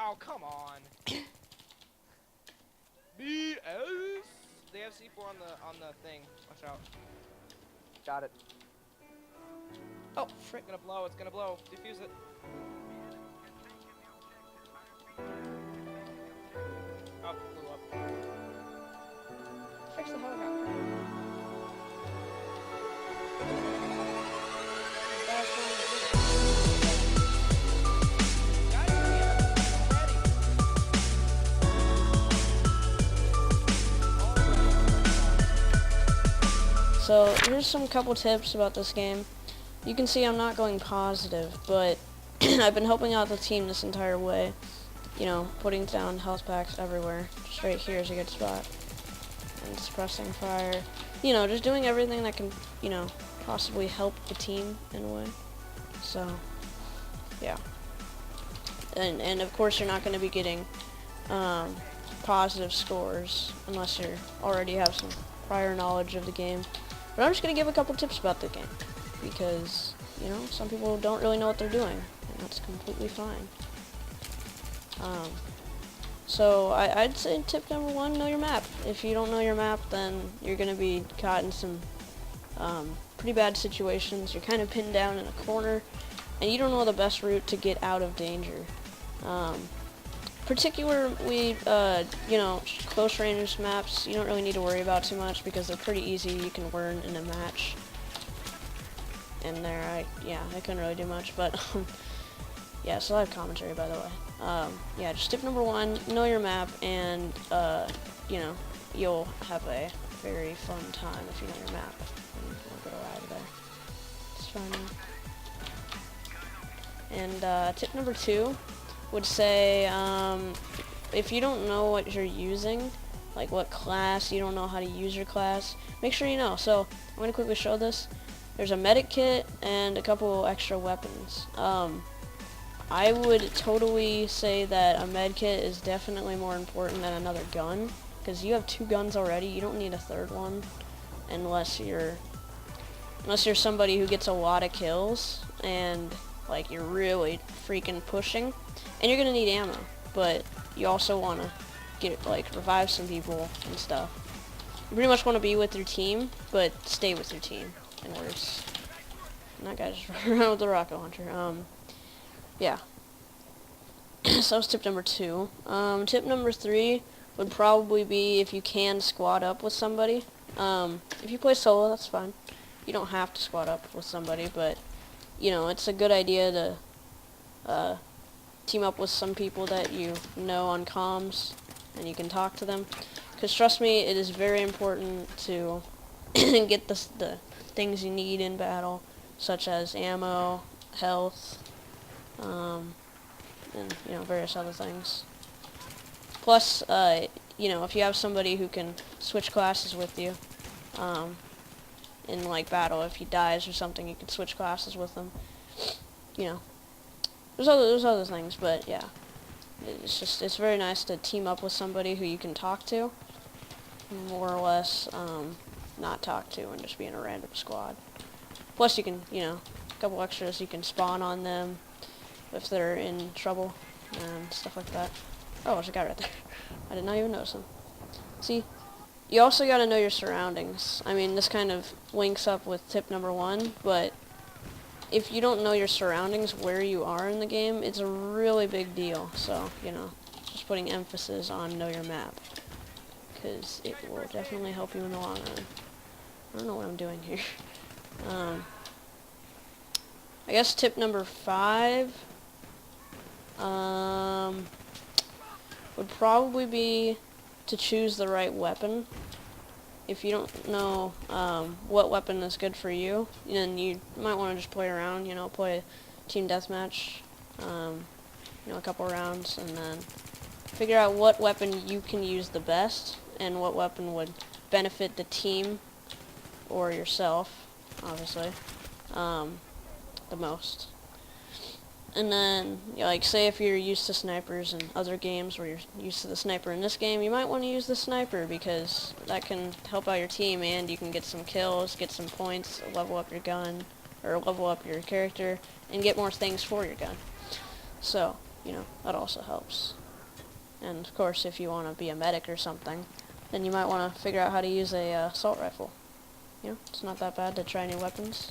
Oh, come on. BS. They have C4 on the thing. Watch out. Got it. Oh, frick. It's gonna blow. It's gonna blow. Defuse it. Oh, blew up. Fix the helicopter. Guys, already. So here's some couple tips about this game. You can see I'm not going positive, but I've been helping out the team this entire way. You know, putting down health packs everywhere. Just right here is a good spot. And suppressing fire. You know, just doing everything that can, you know, possibly help the team in a way. So, yeah. And of course you're not going to be getting positive scores unless you already have some prior knowledge of the game. But I'm just going to give a couple tips about the game. Because, you know, some people don't really know what they're doing. And that's completely fine. So I'd say tip number one, know your map. If you don't know your map, then you're going to be caught in some pretty bad situations. You're kind of pinned down in a corner, and you don't know the best route to get out of danger. Particularly, you know, close range maps, you don't really need to worry about too much because they're pretty easy. You can learn in a match. And there, I couldn't really do much, but yeah, so I have commentary, by the way. Yeah, just tip number one, know your map, and, you know, you'll have a very fun time if you know your map. And we'll go out of there. It's fine now. And, tip number two would say, if you don't know what you're using, like what class, you don't know how to use your class, make sure you know. So, I'm going to quickly show this. There's a medic kit and a couple extra weapons. I would totally say that a med kit is definitely more important than another gun, because you have 2 guns already. You don't need a 3rd one unless you're somebody who gets a lot of kills and like you're really freaking pushing, and you're gonna need ammo. But you also want to get like revive some people and stuff. You pretty much want to be with your team, but stay with your team. And worse. And that guy just ran around with the rocket launcher. Yeah. So that was tip number 2. Tip number 3 would probably be if you can squad up with somebody. If you play solo, that's fine. You don't have to squad up with somebody, but, you know, it's a good idea to team up with some people that you know on comms, and you can talk to them. Because trust me, it is very important to get the things you need in battle, such as ammo, health, and, you know, various other things. Plus, you know, if you have somebody who can switch classes with you, in, like, battle, if he dies or something, you can switch classes with them. You know, there's other things, but, yeah. It's very nice to team up with somebody who you can talk to, more or less, not talk to and just be in a random squad. Plus you can, you know, a couple extras, you can spawn on them if they're in trouble and stuff like that. Oh, there's a guy right there. I did not even notice him. See, you also gotta know your surroundings. I mean, this kind of links up with tip number 1, but if you don't know your surroundings, where you are in the game, it's a really big deal. So, you know, just putting emphasis on know your map, because it will definitely help you in the long run. I don't know what I'm doing here. I guess tip number 5 would probably be to choose the right weapon. If you don't know what weapon is good for you, then you might want to just play around, you know, play team deathmatch, you know, a couple rounds, and then figure out what weapon you can use the best, and what weapon would benefit the team, or yourself, obviously, the most. And then, like, say if you're used to snipers in other games where you're used to the sniper in this game, you might want to use the sniper, because that can help out your team, and you can get some kills, get some points, level up your gun, or level up your character, and get more things for your gun. So, you know, that also helps. And of course, if you want to be a medic or something, then you might want to figure out how to use a assault rifle. You know, it's not that bad to try new weapons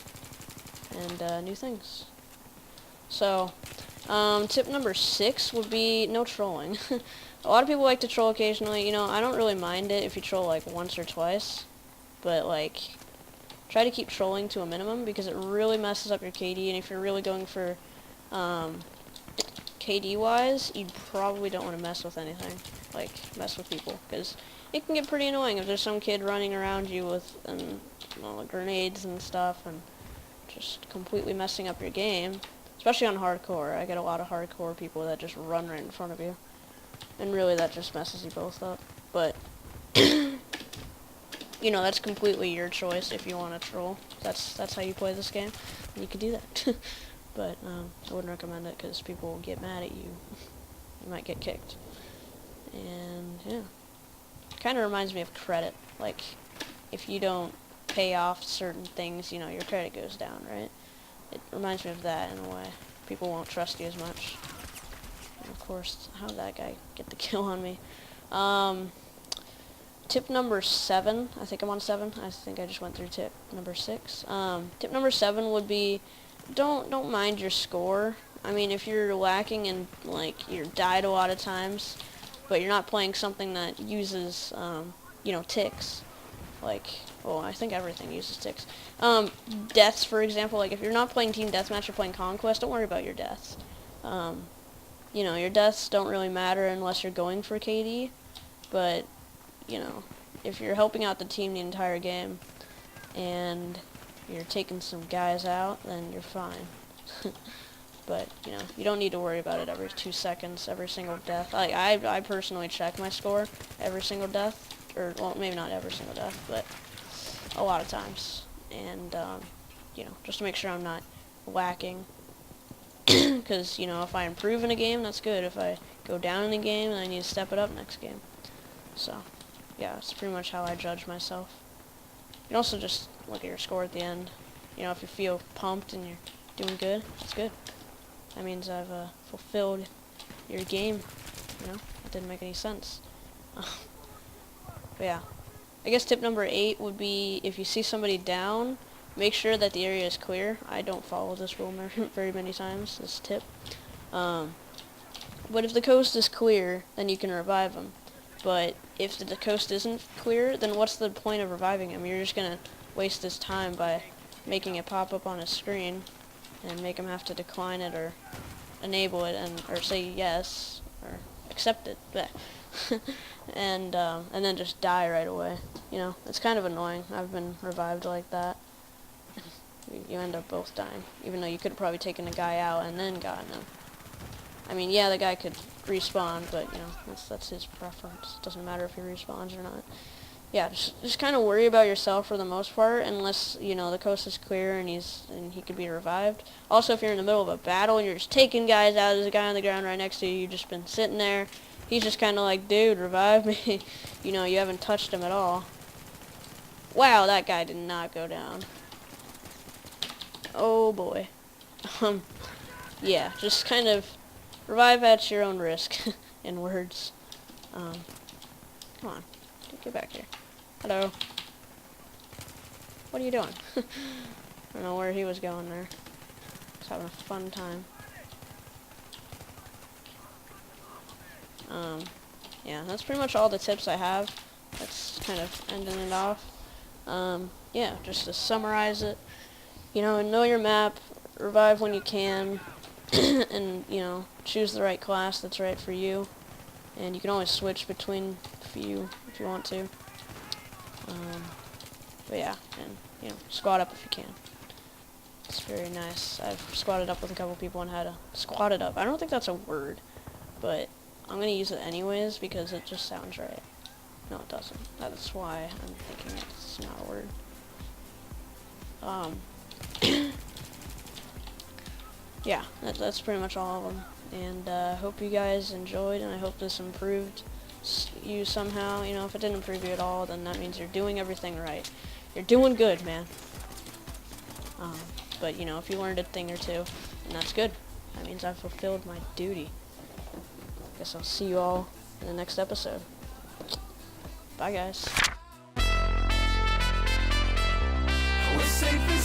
and new things. So, tip number 6 would be no trolling. A lot of people like to troll occasionally. You know, I don't really mind it if you troll like once or twice, but like, try to keep trolling to a minimum because it really messes up your KD, and if you're really going for KD-wise, you probably don't want to mess with anything, like mess with people, because it can get pretty annoying if there's some kid running around you with grenades and stuff and just completely messing up your game, especially on hardcore. I get a lot of hardcore people that just run right in front of you, and really that just messes you both up. But you know, that's completely your choice if you want to troll. That's how you play this game, and you can do that. But I wouldn't recommend it because people will get mad at you. You might get kicked. And yeah, kind of reminds me of credit. Like, if you don't pay off certain things, you know, your credit goes down, right? It reminds me of that in a way. People won't trust you as much. And of course, how did that guy get the kill on me? Tip number 7. I think I'm on 7. I think I just went through tip number 6. Tip number 7 would be don't mind your score. I mean, if you're lacking and like you're died a lot of times, but you're not playing something that uses you know, ticks. Like, well, I think everything uses ticks. Deaths, for example, like if you're not playing team deathmatch, you're playing conquest, don't worry about your deaths. You know, your deaths don't really matter unless you're going for KD, but you know, if you're helping out the team the entire game and you're taking some guys out, then you're fine. But, you know, you don't need to worry about it every 2 seconds, every single death. I personally check my score every single death, or, well, maybe not every single death, but a lot of times. And, you know, just to make sure I'm not lacking. Because, you know, if I improve in a game, that's good. If I go down in a game, then I need to step it up next game. So, yeah, that's pretty much how I judge myself. You can also just look at your score at the end. You know, if you feel pumped and you're doing good, it's good. That means I've fulfilled your game. You know, it didn't make any sense. But yeah, I guess tip number 8 would be if you see somebody down, make sure that the area is clear. I don't follow this rule very many times, this tip. But if the coast is clear, then you can revive them. But if the coast isn't clear, then what's the point of reviving him? You're just going to waste his time by making it pop up on his screen and make him have to decline it or enable it or say yes or accept it. and then just die right away. You know, it's kind of annoying. I've been revived like that. You end up both dying, even though you could have probably taken the guy out and then gotten him. I mean, yeah, the guy could respawn, but, you know, that's his preference. It doesn't matter if he respawns or not. Yeah, just kind of worry about yourself for the most part, unless, you know, the coast is clear and he could be revived. Also, if you're in the middle of a battle and you're just taking guys out, there's a guy on the ground right next to you, you've just been sitting there, he's just kind of like, dude, revive me. You know, you haven't touched him at all. Wow, that guy did not go down. Oh, boy. Yeah, just kind of revive at your own risk, in words. Come on, get back here. Hello. What are you doing? I don't know where he was going there. Just having a fun time. Yeah, that's pretty much all the tips I have. That's kind of ending it off. Yeah, just to summarize it, you know your map, revive when you can, and, you know, choose the right class that's right for you. And you can always switch between a few if you want to. But yeah, and, you know, squad up if you can. It's very nice. I've squatted up with a couple people and had to squat it up. I don't think that's a word, but I'm going to use it anyways because it just sounds right. No, it doesn't. That's why I'm thinking it's not a word. Yeah, that's pretty much all of them. And I hope you guys enjoyed, and I hope this improved you somehow. You know, if it didn't improve you at all, then that means you're doing everything right. You're doing good, man. But, you know, if you learned a thing or two, then that's good. That means I've fulfilled my duty. guess I'll see you all in the next episode. Bye, guys. We're safe and